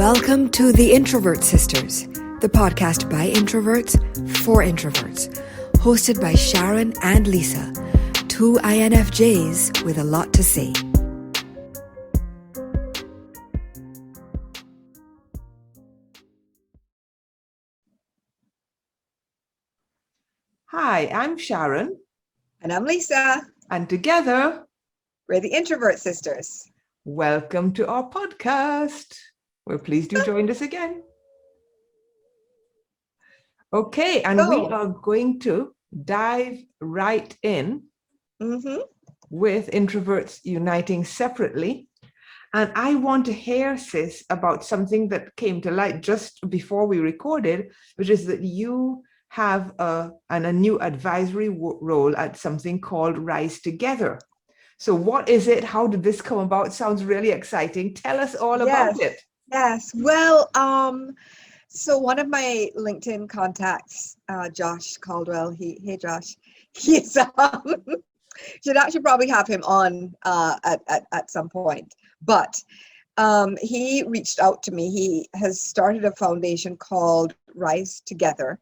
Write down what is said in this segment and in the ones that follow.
Welcome to the Introvert Sisters, the podcast by introverts for introverts, hosted by Sharon and Lisa, two INFJs with a lot to say. Hi, I'm Sharon. And I'm Lisa. And together, we're the Introvert Sisters. Welcome to our podcast. We're pleased you joined us again. Okay, and we are going to dive right in with introverts uniting separately. And I want to hear, sis, about something that came to light just before we recorded, which is that you have a new advisory role at something called Rise Together. So what is it? How did this come about? Sounds really exciting. Tell us all about it. Yes. Well, so one of my LinkedIn contacts, Josh Caldwell, hey Josh, he's should actually probably have him on at some point. But he reached out to me. He has started a foundation called Rise Together.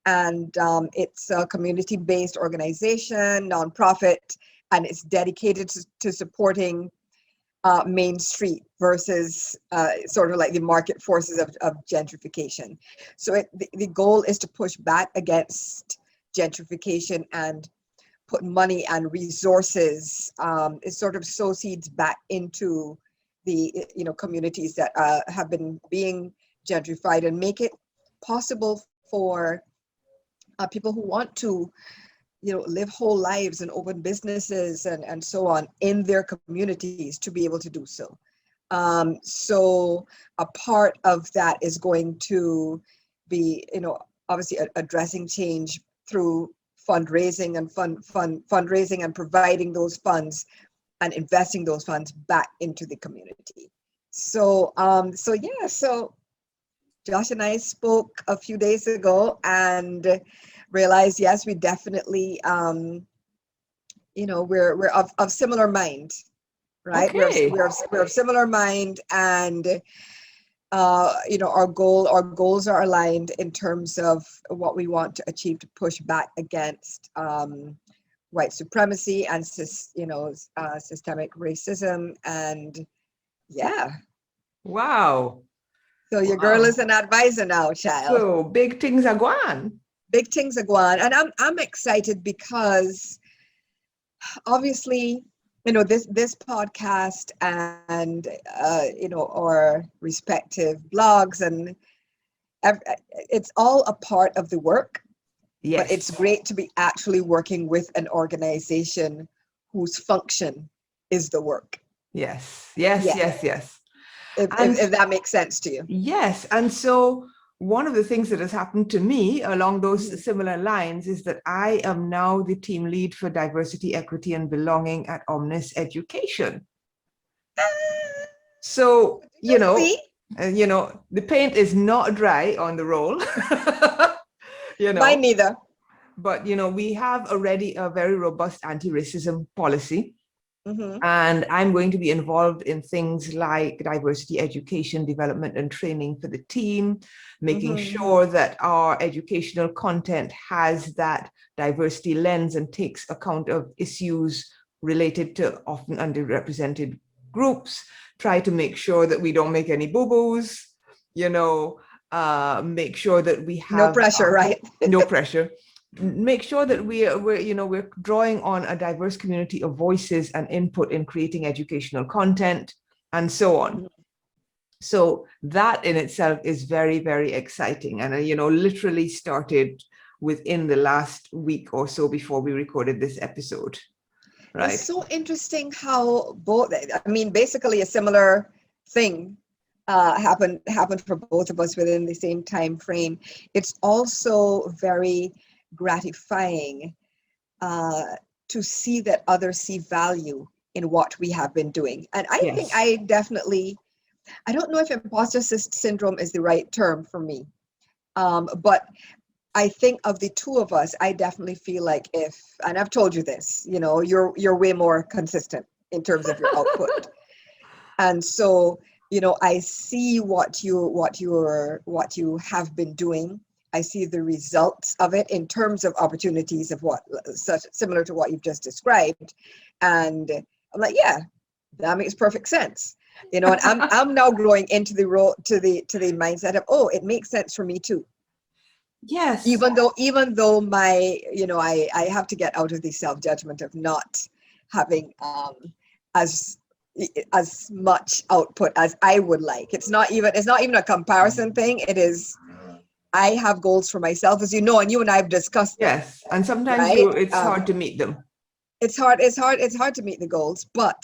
And it's a community-based organization, nonprofit, and it's dedicated to supporting Main Street versus sort of like the market forces of gentrification. So the goal is to push back against gentrification and put money and resources, it sort of sow seeds back into the communities that have been being gentrified and make it possible for people who want to live whole lives and open businesses and so on in their communities to be able to do so. So a part of that is going to be, obviously addressing change through fundraising and fundraising and providing those funds and investing those funds back into the community. So Josh and I spoke a few days ago and realized, yes, we definitely, we're of similar mind, right? Okay. We're of similar mind, and our goals are aligned in terms of what we want to achieve to push back against white supremacy and systemic racism, and Wow. So your girl is an advisor now, child. So big things are going. Big things are going, and I'm excited because obviously, this podcast and our respective blogs and it's all a part of the work. Yes. But it's great to be actually working with an organization whose function is the work. Yes. If that makes sense to you. Yes. And so one of the things that has happened to me along those similar lines is that I am now the team lead for diversity, equity, and belonging at Omnis Education. So, the paint is not dry on the role. Mine neither. But, we have already a very robust anti-racism policy. And I'm going to be involved in things like diversity education, development, and training for the team, making sure that our educational content has that diversity lens and takes account of issues related to often underrepresented groups, try to make sure that we don't make any boo-boos, make sure that we have no pressure, right? No pressure. Make sure that we're drawing on a diverse community of voices and input in creating educational content and so on. So that in itself is very, very exciting. And, literally started within the last week or so before we recorded this episode. Right. It's so interesting how basically a similar thing happened for both of us within the same time frame. It's also very gratifying to see that others see value in what we have been doing. And I think I don't know if imposter syndrome is the right term for me, but I think of the two of us, I definitely feel like and I've told you this, you're way more consistent in terms of your output. And so I see what you have been doing. I see the results of it in terms of opportunities of what such similar to what you've just described. And I'm like, yeah, that makes perfect sense. And I'm now growing into the role to the mindset of, oh, it makes sense for me too. Yes. Even though my, I have to get out of the self-judgment of not having as much output as I would like. It's not even a comparison thing. It is, I have goals for myself, as you know, and you and I have discussed them. Yes. And sometimes right? it's hard to meet them. It's hard to meet the goals, but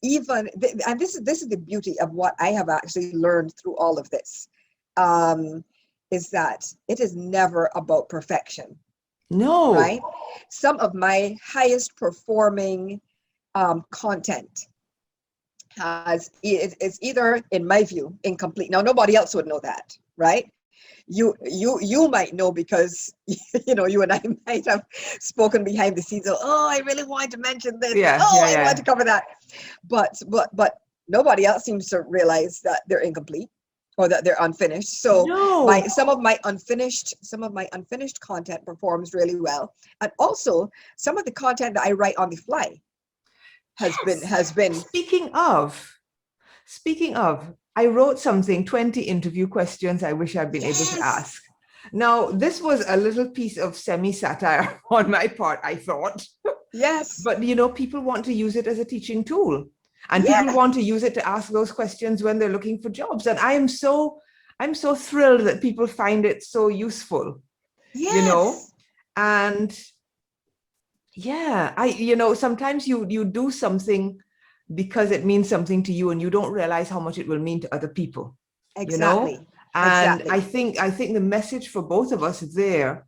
even and this is the beauty of what I have actually learned through all of this, is that it is never about perfection. No. Right? Some of my highest performing content is either, in my view, incomplete. Now, nobody else would know that, right? You might know because you and I might have spoken behind the scenes of, oh, I really wanted to mention this. I wanted to cover that. But nobody else seems to realize that they're incomplete or that they're unfinished. So some of my unfinished content performs really well. And also some of the content that I write on the fly has been. Speaking of, I wrote something, 20 interview questions I wish I'd been able to ask. Now, this was a little piece of semi-satire on my part, I thought. Yes. But, people want to use it as a teaching tool. And people want to use it to ask those questions when they're looking for jobs. And I'm so thrilled that people find it so useful. Yes. And yeah, sometimes you do something because it means something to you and you don't realize how much it will mean to other people. Exactly. And exactly. I think the message for both of us there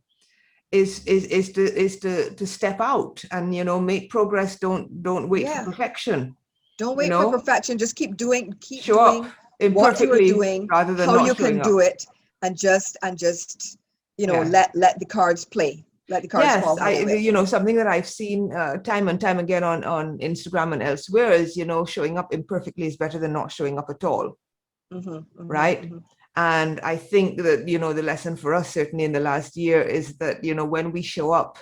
is to step out and make progress. Don't wait for perfection. Don't wait for perfection. Just keep doing Show up what you are doing, rather than how not you can do it, and just let the cards play. Let the cards fall. Something that I've seen time and time again on Instagram and elsewhere is, showing up imperfectly is better than not showing up at all. Right? Mm-hmm. And I think that, the lesson for us certainly in the last year is that, when we show up,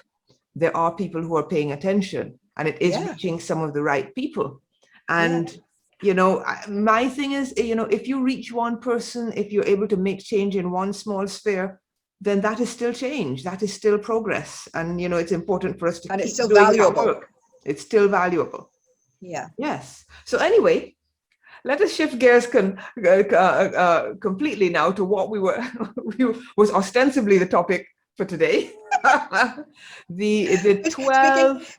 there are people who are paying attention and it is reaching some of the right people. And, my thing is, if you reach one person, if you're able to make change in one small sphere, then that is still change. That is still progress. And, it's important for us to keep doing that work. It's still valuable. Yeah. Yes. So anyway, let us shift gears completely now to what was ostensibly the topic for today. the 12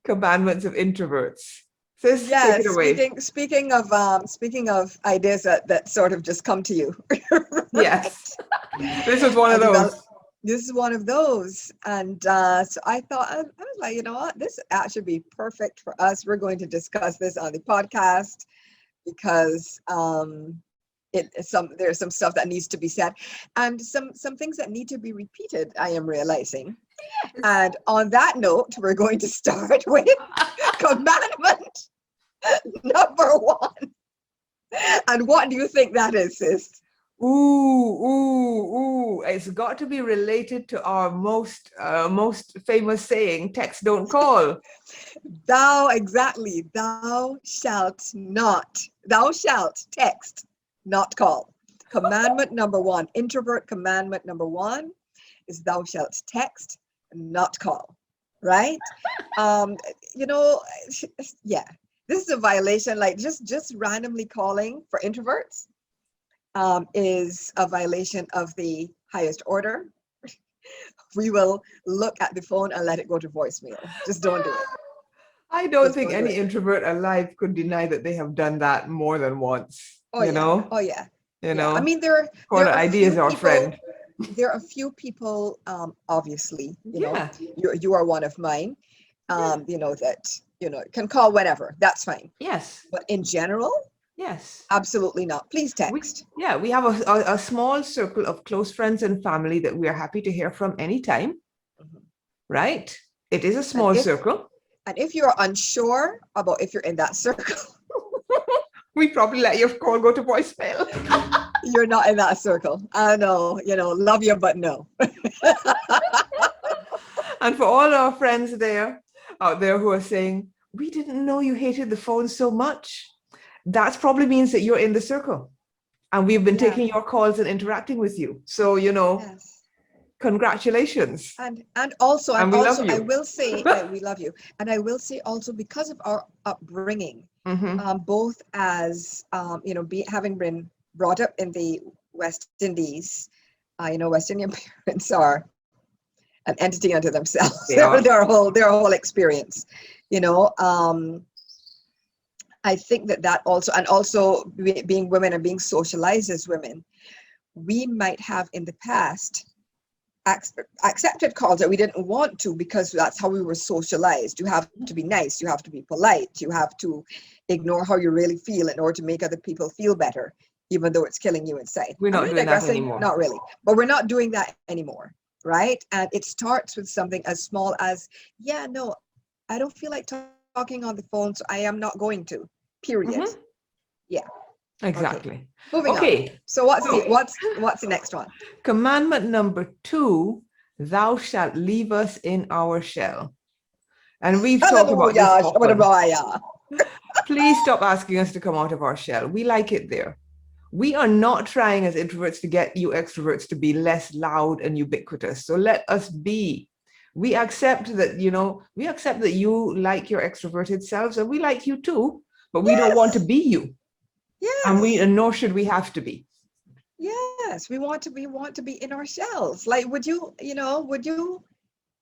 Commandments of Introverts. Sis, take it away. Speaking of ideas that sort of just come to you. Right? Yes. This was one of those. This is one of those. And so I thought, I was like, you know what? This should be perfect for us. We're going to discuss this on the podcast because there's some stuff that needs to be said and some things that need to be repeated, I am realizing. Yes. And on that note, we're going to start with commandment number 1. And what do you think that is, sis? Ooh. It's got to be related to our most famous saying, text, don't call. Thou shalt text, not call. Commandment number 1, introvert commandment number 1 is thou shalt text, not call. Right? This is a violation. Like just randomly calling for introverts is a violation of the highest order. We will look at the phone and let it go to voicemail. Just don't do it. I don't think any introvert alive could deny that they have done that more than once. Oh yeah. I mean, there are ideas our friend. There are a few people, obviously, you are one of mine, that, can call whenever. That's fine. Yes. But in general, yes, absolutely not. Please text. We have a small circle of close friends and family that we are happy to hear from anytime. Mm-hmm. Right? It is a small circle. And if you're unsure about if you're in that circle, We probably let your call go to voicemail. You're not in that circle. I know, love you, but no. And for all our friends out there who are saying, we didn't know you hated the phone so much, that probably means that you're in the circle. And we've been taking your calls and interacting with you. So, Yes. Congratulations. And also, and we love you. I will say, we love you. And I will say also, because of our upbringing, both as, having been brought up in the West Indies, West Indian parents are an entity unto themselves. Their whole experience, I think that also, and also being women and being socialized as women, we might have in the past accepted calls that we didn't want to, because that's how we were socialized. You have to be nice, you have to be polite, you have to ignore how you really feel in order to make other people feel better, even though it's killing you inside. We're not doing that anymore. Not really, but we're not doing that anymore, right? And it starts with something as small as, I don't feel like talking on the phone, so I am not going to, period. Yeah. Exactly. Moving on. So what's the next one? Commandment number 2, thou shalt leave us in our shell. And we've talked about this often. Please stop asking us to come out of our shell. We like it there. We are not trying as introverts to get you extroverts to be less loud and ubiquitous. So let us be. We accept that, you like your extroverted selves, and we like you too, but we don't want to be you. Yes. And nor should we have to be. Yes, we want to be in our shells. Like, would you,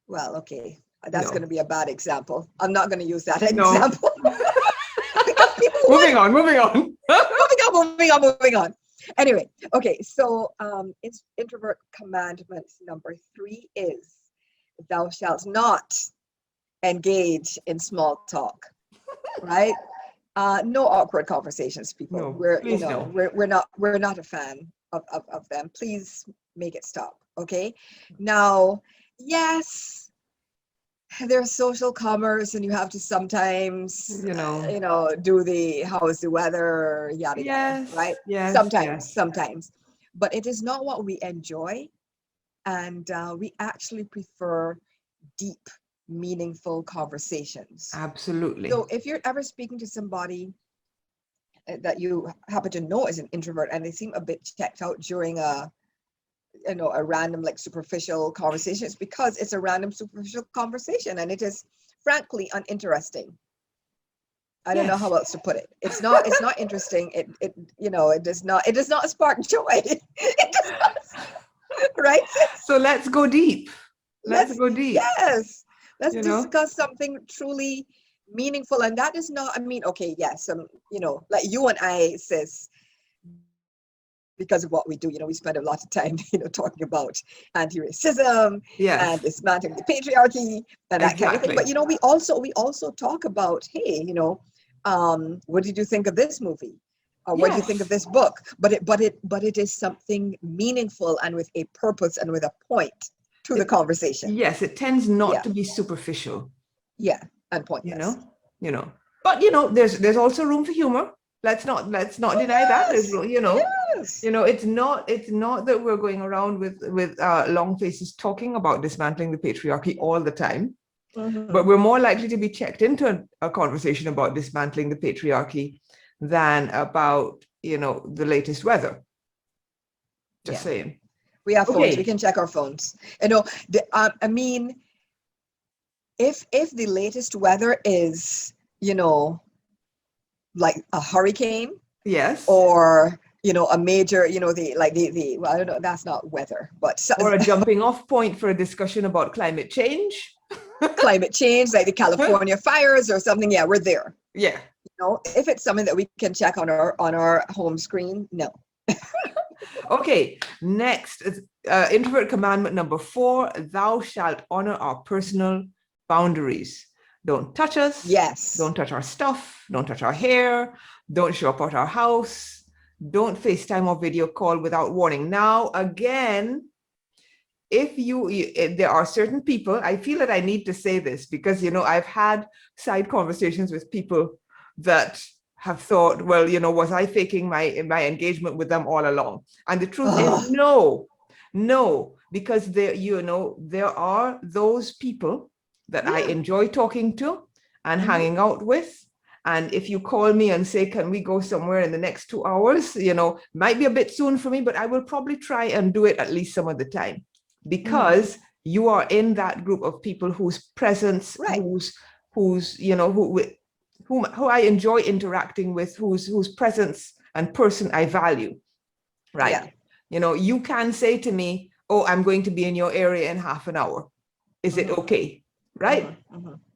well, okay, that's going to be a bad example. I'm not going to use that example. Moving on. Anyway, okay, so it's introvert commandment number 3 is, thou shalt not engage in small talk, right? No awkward conversations, people. No, we're not a fan of them. Please make it stop. Okay. Now, yes, there's social commerce, and you have to sometimes, do the how's the weather, yada yada, right? Yes. Sometimes, but it is not what we enjoy, and we actually prefer deep, meaningful conversations. Absolutely. So if you're ever speaking to somebody that you happen to know is an introvert, and they seem a bit checked out during a random, like, superficial conversation, it's because it's a random superficial conversation, and it is frankly uninteresting. I don't know how else to put it. It's not interesting. It does not spark joy. It does not, right? So let's go deep. Let's go deep. Yes. Let's discuss something truly meaningful. And that is not, okay, yes, like you and I, sis, because of what we do, we spend a lot of time, talking about anti-racism and dismantling the patriarchy and that kind of thing. But, we also talk about, hey, what did you think of this movie? Or what do you think of this book? But it is something meaningful and with a purpose and with a point to the conversation. Yes, it tends not to be superficial. Yeah, and pointless. But there's also room for humor. Let's not deny that. There's, it's not that we're going around with long faces talking about dismantling the patriarchy all the time. But we're more likely to be checked into a conversation about dismantling the patriarchy than about the latest weather. Just saying. We have phones. We can check our phones. If the latest weather is, like a hurricane, or a major, well, I don't know, that's not weather, but or a jumping off point for a discussion about climate change. Climate change, like the California fires or something. Yeah, we're there. Yeah. If it's something that we can check on our home screen, no. Okay, next is introvert commandment number 4, thou shalt honor our personal boundaries. Don't touch us. Yes. Don't touch our stuff. Don't touch our hair. Don't show up at our house. Don't FaceTime or video call without warning. Now, again, if there are certain people, I feel that I need to say this because, I've had side conversations with people that have thought, well, was I faking my engagement with them all along? And the truth Oh. is no, because there are those people that I enjoy talking to and hanging out with. And if you call me and say, can we go somewhere in the next 2 hours, might be a bit soon for me, but I will probably try and do it at least some of the time, because you are in that group of people whose presence, who I enjoy interacting with, whose presence and person I value, right? Yeah. You can say to me, oh, I'm going to be in your area in half an hour. Is it okay? Right?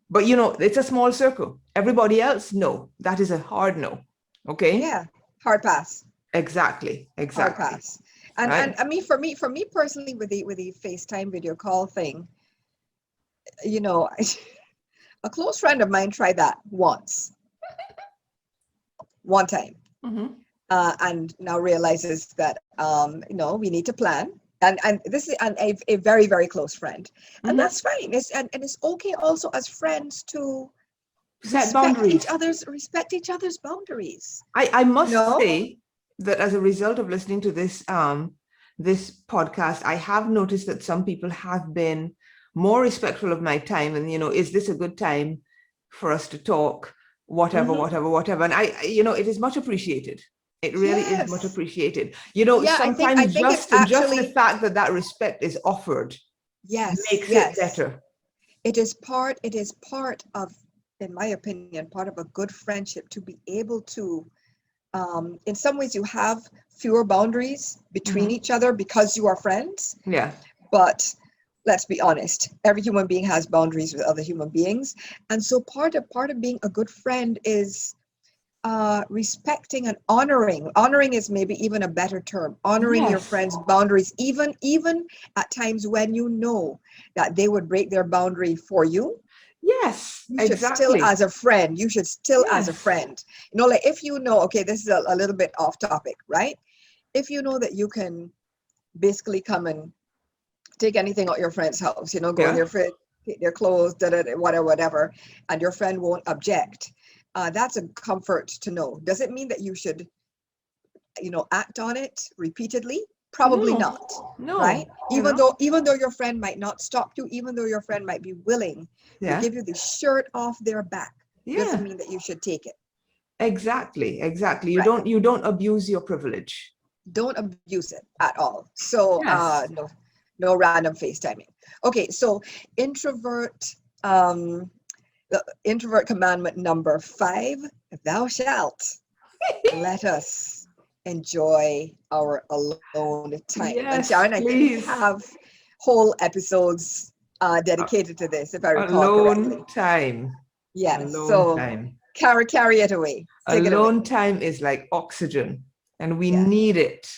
But it's a small circle. Everybody else, no. That is a hard no. Okay? Yeah. Hard pass. Exactly. Hard pass. And right? and I mean, for me personally, with the FaceTime video call thing, a close friend of mine tried that one time, and now realizes that we need to plan. And this is a very, very close friend, and that's fine. It's okay also as friends to respect each other's boundaries. I must say that as a result of listening to this this podcast, I have noticed that some people have been more respectful of my time, and is this a good time for us to talk, whatever. And it is much appreciated. It really is much appreciated. Sometimes I think just the fact that respect is offered makes it better. It is part of, in my opinion, part of a good friendship to be able to, in some ways you have fewer boundaries between each other because you are friends. Yeah. But let's be honest, every human being has boundaries with other human beings. And so part of being a good friend is respecting and honoring. Honoring is maybe even a better term. Honoring your friends' boundaries, even at times when you know that they would break their boundary for you. Yes, you should still, as a friend, as a friend, like if okay, this is a little bit off topic, right? If you know that you can basically come and take anything out your friend's house, go in their fridge, take their clothes, whatever, and your friend won't object. That's a comfort to know. Does it mean that you should, act on it repeatedly? Probably not. No. Right? Even though your friend might not stop you, even though your friend might be willing to give you the shirt off their back, doesn't mean that you should take it. Exactly. You don't abuse your privilege. Don't abuse it at all. So no random FaceTiming. Okay, so the introvert commandment number 5, thou shalt let us enjoy our alone time. And Sharon, I think we have whole episodes dedicated to this, if I recall correctly. Alone time. Yes. Alone time. Carry it away. Alone time is like oxygen, and we need it,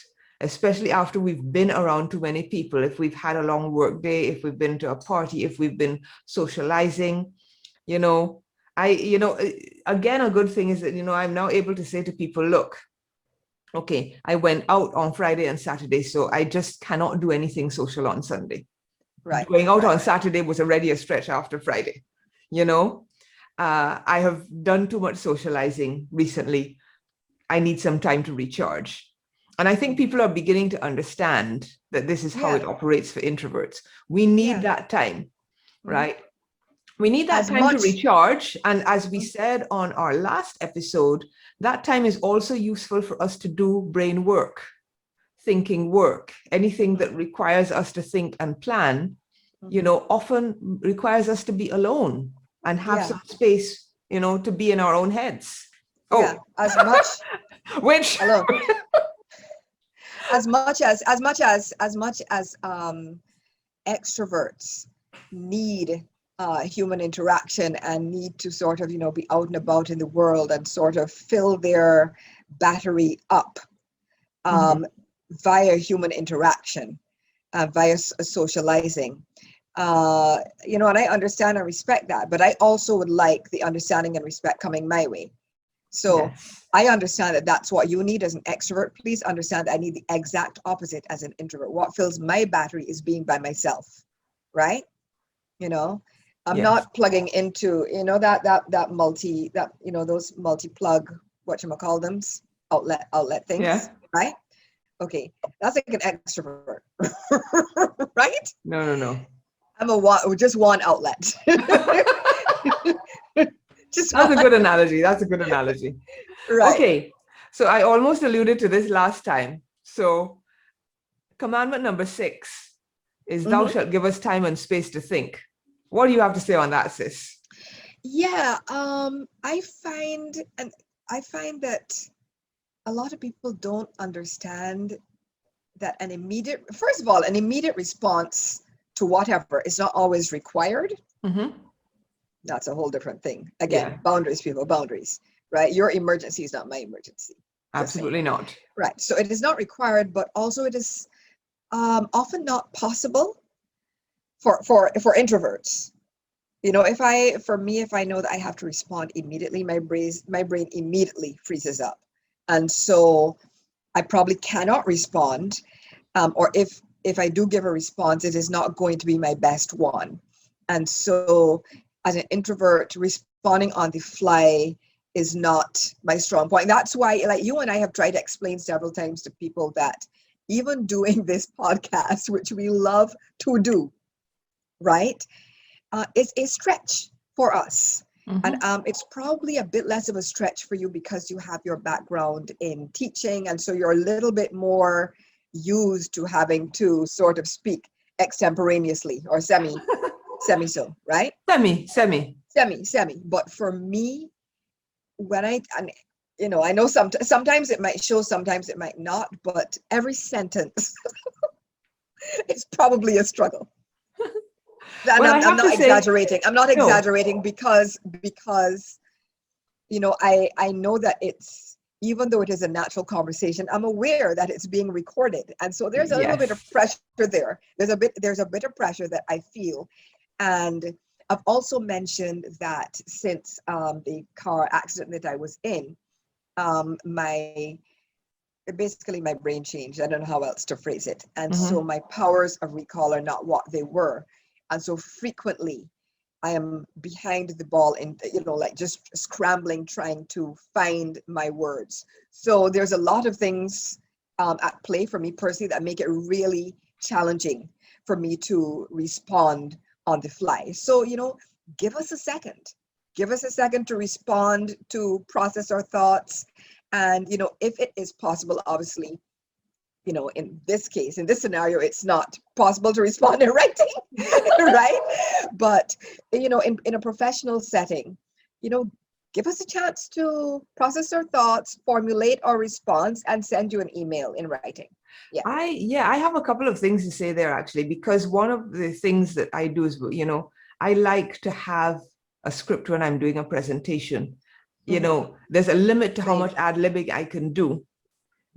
especially after we've been around too many people. If we've had a long work day, if we've been to a party, if we've been socializing, again, a good thing is that, I'm now able to say to people, look, okay, I went out on Friday and Saturday, so I just cannot do anything social on Sunday. Right. Going out on Saturday was already a stretch after Friday. I have done too much socializing recently. I need some time to recharge. And I think people are beginning to understand that this is how it operates for introverts. We need that time, right? We need that time to recharge. And as we said on our last episode, that time is also useful for us to do brain work, thinking work. Anything that requires us to think and plan, often requires us to be alone and have some space, to be in our own heads. As much which as much as extroverts need human interaction and need to sort of be out and about in the world and sort of fill their battery up via human interaction, via socializing. And I understand and respect that, but I also would like the understanding and respect coming my way. So I understand that that's what you need as an extrovert. Please understand that I need the exact opposite as an introvert. What fills my battery is being by myself, right? I'm not plugging into, those multi-plug whatchamacallthems, outlet things, Yeah. right? Okay, that's like an extrovert, right? No. I'm just one outlet. Just That's a one. good analogy. That's a good analogy. Right. Okay. So I almost alluded to this last time. So commandment number 6 is thou shalt give us time and space to think. What do you have to say on that, sis? Yeah, I find that a lot of people don't understand that an immediate response to whatever is not always required. That's a whole different thing. Again, boundaries, people, boundaries, right? Your emergency is not my emergency. Absolutely not. Right. So it is not required, but also it is often not possible for introverts. You know, if I know that I have to respond immediately, my brain immediately freezes up. And so I probably cannot respond. Or if I do give a response, it is not going to be my best one. And so as an introvert, responding on the fly is not my strong point. That's why, like, you and I have tried to explain several times to people that even doing this podcast, which we love to do, right, is a stretch for us. And it's probably a bit less of a stretch for you because you have your background in teaching. And so you're a little bit more used to having to sort of speak extemporaneously or semi so, right? Semi. But for me, I know sometimes it might show, sometimes it might not, but every sentence is probably a struggle. I'm not exaggerating. I'm not exaggerating because I know that it's, even though it is a natural conversation, I'm aware that it's being recorded, and so there's a little bit of pressure there. There's a bit of pressure that I feel, and I've also mentioned that since the car accident that I was in, my brain changed. I don't know how else to phrase it, and so my powers of recall are not what they were. And so frequently I am behind the ball in, like just scrambling, trying to find my words. So there's a lot of things at play for me personally that make it really challenging for me to respond on the fly. So, give us a second. Give us a second to respond, to process our thoughts. And, if it is possible, obviously, in this case, in this scenario, it's not possible to respond in writing, right? But, in a professional setting, give us a chance to process our thoughts, formulate our response, and send you an email in writing. I have a couple of things to say there, actually, because one of the things that I do is, I like to have a script when I'm doing a presentation. There's a limit to how much ad-libbing I can do,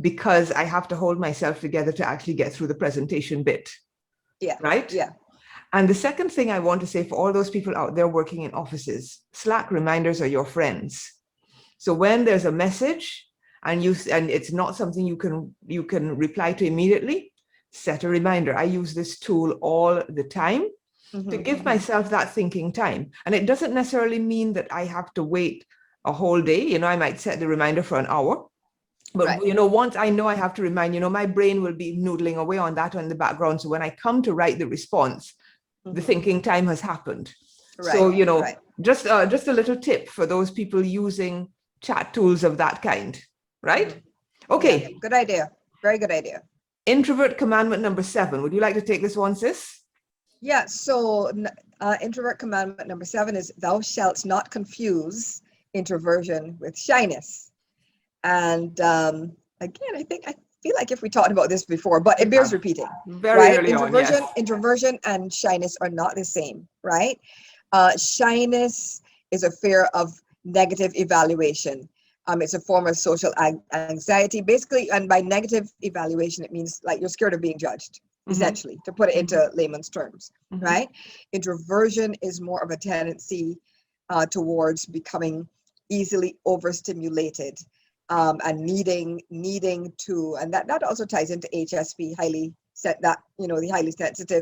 because I have to hold myself together to actually get through the presentation bit. Right? Yeah. And the second thing I want to say for all those people out there working in offices, Slack reminders are your friends. So when there's a message and it's not something you can reply to immediately, set a reminder. I use this tool all the time to give myself that thinking time. And it doesn't necessarily mean that I have to wait a whole day. I might set the reminder for an hour. But, once I know I have to remind, my brain will be noodling away on that in the background. So when I come to write the response, the thinking time has happened. So, just a little tip for those people using chat tools of that kind, right? Okay. Yeah, good idea. Very good idea. Introvert commandment number 7. Would you like to take this one, sis? Yeah, so introvert commandment number 7 is thou shalt not confuse introversion with shyness. And again, I feel like if we talked about this before, but it bears repeating. Very early on, yes. Introversion and shyness are not the same, right? Shyness is a fear of negative evaluation. It's a form of social anxiety, basically. And by negative evaluation, it means like you're scared of being judged, essentially, to put it into layman's terms, right? Introversion is more of a tendency towards becoming easily overstimulated. And needing to, and that also ties into HSP, the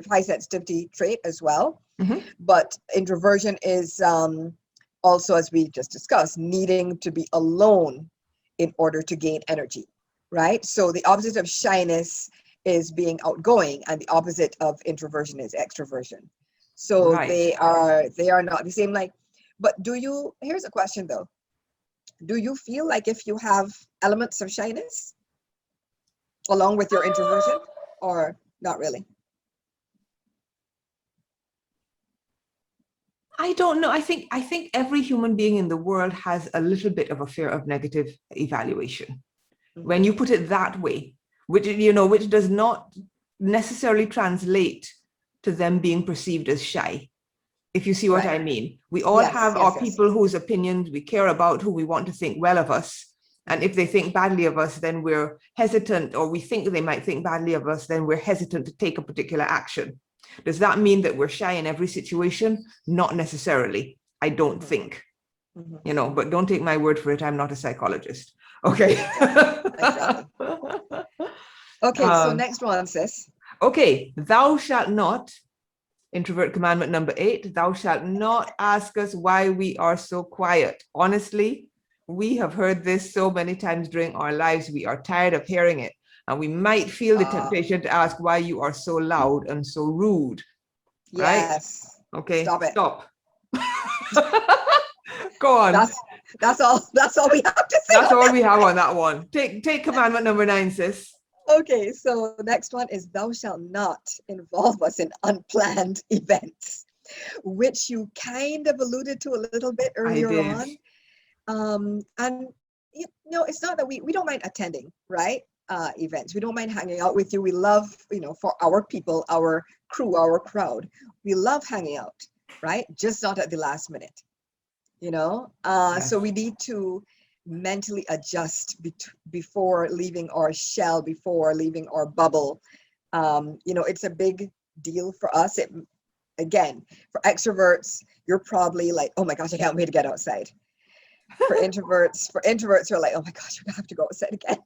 high sensitivity trait as well. But introversion is also, as we just discussed, needing to be alone in order to gain energy, right? So the opposite of shyness is being outgoing, and the opposite of introversion is extroversion. So Right. they are not the same. Like, but here's a question though. Do you feel like if you have elements of shyness along with your introversion, or not really? I don't know. I think every human being in the world has a little bit of a fear of negative evaluation. When you put it that way, which does not necessarily translate to them being perceived as shy. If you see what I mean. We all have our people whose opinions we care about, who we want to think well of us. And if they think badly of us, then we're hesitant, or we think they might think badly of us, then we're hesitant to take a particular action. Does that mean that we're shy in every situation? Not necessarily. I don't think, but don't take my word for it. I'm not a psychologist. Okay. Exactly. Okay, so next one, sis. Okay, thou shalt not, introvert commandment number 8, thou shalt not ask us why we are so quiet. Honestly, we have heard this so many times during our lives. We are tired of hearing it. And we might feel the temptation to ask why you are so loud and so rude. Yes. Right? Okay, stop it. Stop. Go on. That's all we have to say. That's all we have on that one. Take commandment number 9, sis. Okay, so the next one is thou shalt not involve us in unplanned events, which you kind of alluded to a little bit earlier on. And it's not that we don't mind attending, right? Events. We don't mind hanging out with you. We love, for our people, our crew, our crowd, we love hanging out, right? Just not at the last minute, Yes. So we need to mentally adjust before leaving our shell, before leaving our bubble. It's a big deal for us. Again, for extroverts, you're probably like, oh my gosh, I can't wait to get outside. For introverts, you're like, oh my gosh, we're gonna have to go outside again.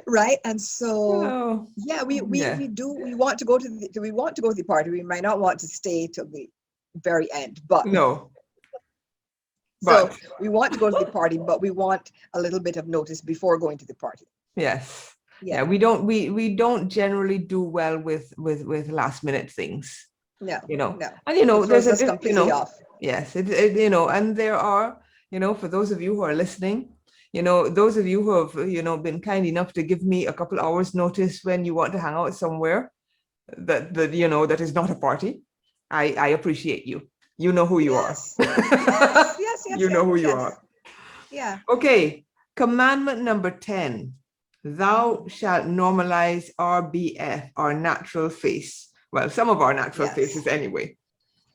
Right? And so we want to go to the party. We might not want to stay till the very end, but so we want to go to the party, but we want a little bit of notice before going to the party. Yes. Yeah, we don't generally do well with last minute things. No. And there's a completely off. Yes, and there are, for those of you who are listening, those of you who have, been kind enough to give me a couple hours notice when you want to hang out somewhere that is not a party. I appreciate you. You know who you are. Yes. You know who you are. Yeah. Okay. Commandment number 10. Thou shalt normalize RBF, our natural face. Well, some of our natural faces anyway.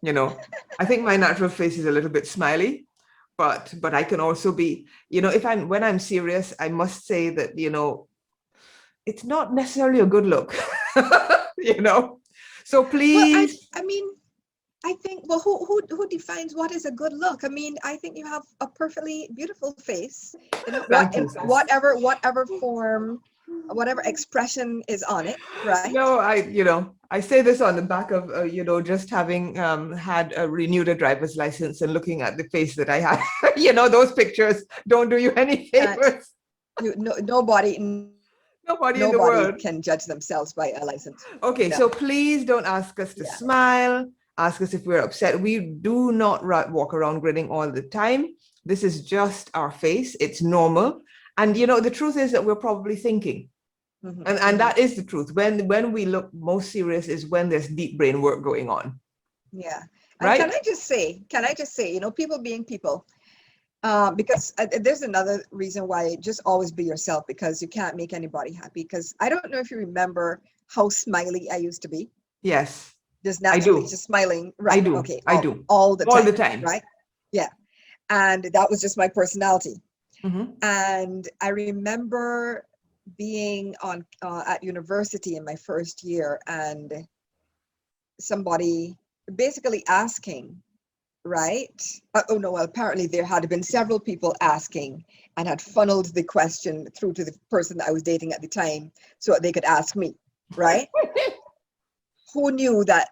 I think my natural face is a little bit smiley, but I can also be, when I'm serious, I must say that, it's not necessarily a good look, So please. Well, I think, well, who defines what is a good look? I think you have a perfectly beautiful face, whatever form, whatever expression is on it, right? No, I say this on the back of, just having had renewed a driver's license and looking at the face that I had. Those pictures don't do you any favors. Nobody in the world can judge themselves by a license. Okay, so please don't ask us to smile. Ask us if we're upset. We do not walk around grinning all the time. This is just our face. It's normal. And, the truth is that we're probably thinking. And that is the truth. When we look most serious is when there's deep brain work going on. Yeah. Right? And can I just say, people being people, because there's another reason why just always be yourself, because you can't make anybody happy. Because I don't know if you remember how smiley I used to be. Yes. Just naturally, just smiling. Right. I do. Okay. I do. All the time. Right. Yeah. And that was just my personality. And I remember being at university in my first year, and somebody basically asking, right? Apparently there had been several people asking and had funneled the question through to the person that I was dating at the time so that they could ask me, right? who knew that?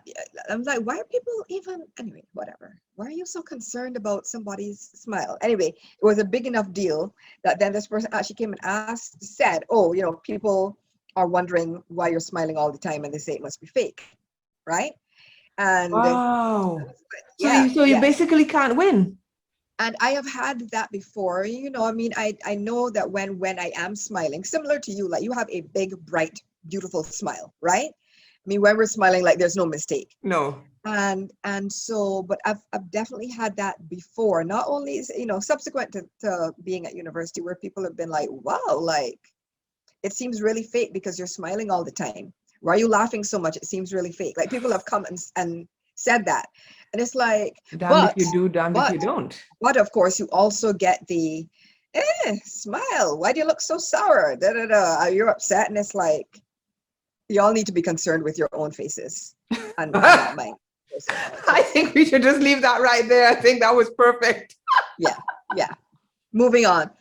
I'm like, why are people even, anyway, whatever. Why are you so concerned about somebody's smile? Anyway, it was a big enough deal that then this person actually came and said, oh, people are wondering why you're smiling all the time, and they say it must be fake, right? And wow. yeah, so you basically can't win. And I have had that before, I know that when I am smiling, similar to you, like you have a big, bright, beautiful smile, right? I mean, when we're smiling, like there's no mistake. No. And so, but I've definitely had that before, not only, subsequent to being at university, where people have been like, wow, like, it seems really fake because you're smiling all the time. Why are you laughing so much? It seems really fake. Like people have come and said that. And it's like, damned if you do, damned if you don't. But of course, you also get the, smile. Why do you look so sour? Da, da, da. You're upset. And it's like, you all need to be concerned with your own faces and not mine. I think we should just leave that right there. I think that was perfect. Yeah. Moving on.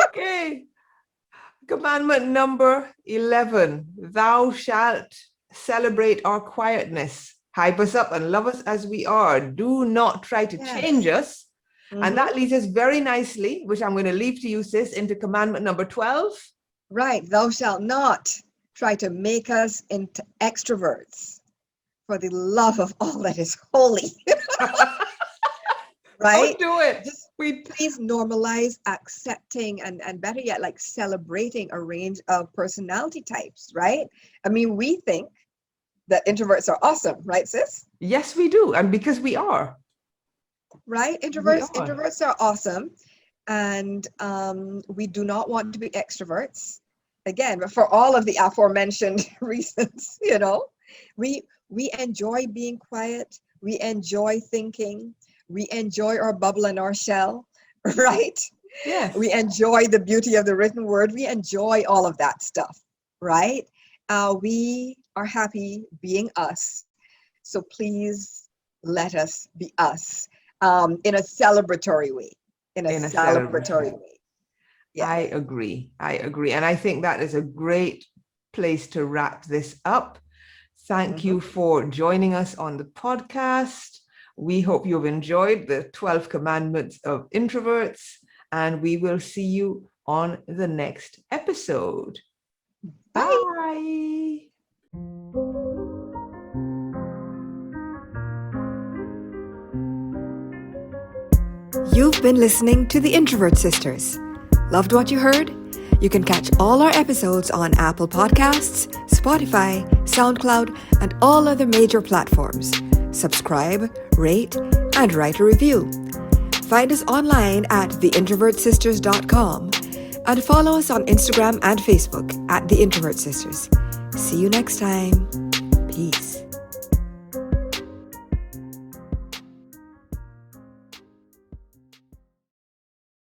Okay. Commandment number 11. Thou shalt celebrate our quietness. Hype us up and love us as we are. Do not try to change us. Mm-hmm. And that leads us very nicely, which I'm going to leave to you, sis, into commandment number 12. Right. Thou shalt not try to make us into extroverts for the love of all that is holy. Right? Don't do it. Just please normalize accepting and better yet, like celebrating a range of personality types, right? I mean, we think that introverts are awesome, right, sis? Yes, we do. And because we are. Right? Introverts are awesome. And we do not want to be extroverts. Again, for all of the aforementioned reasons, we enjoy being quiet. We enjoy thinking. We enjoy our bubble and our shell, right? Yes. We enjoy the beauty of the written word. We enjoy all of that stuff, right? We are happy being us. So please let us be us in a celebratory way. In a celebratory way. Yeah. I agree. And I think that is a great place to wrap this up. Thank you for joining us on the podcast. We hope you've enjoyed the 12 Commandments of Introverts, and we will see you on the next episode. Bye. You've been listening to the Introvert Sisters. Loved what you heard? You can catch all our episodes on Apple Podcasts, Spotify, SoundCloud, and all other major platforms. Subscribe, rate, and write a review. Find us online at theintrovertsisters.com and follow us on Instagram and Facebook at The Introvert Sisters. See you next time. Peace.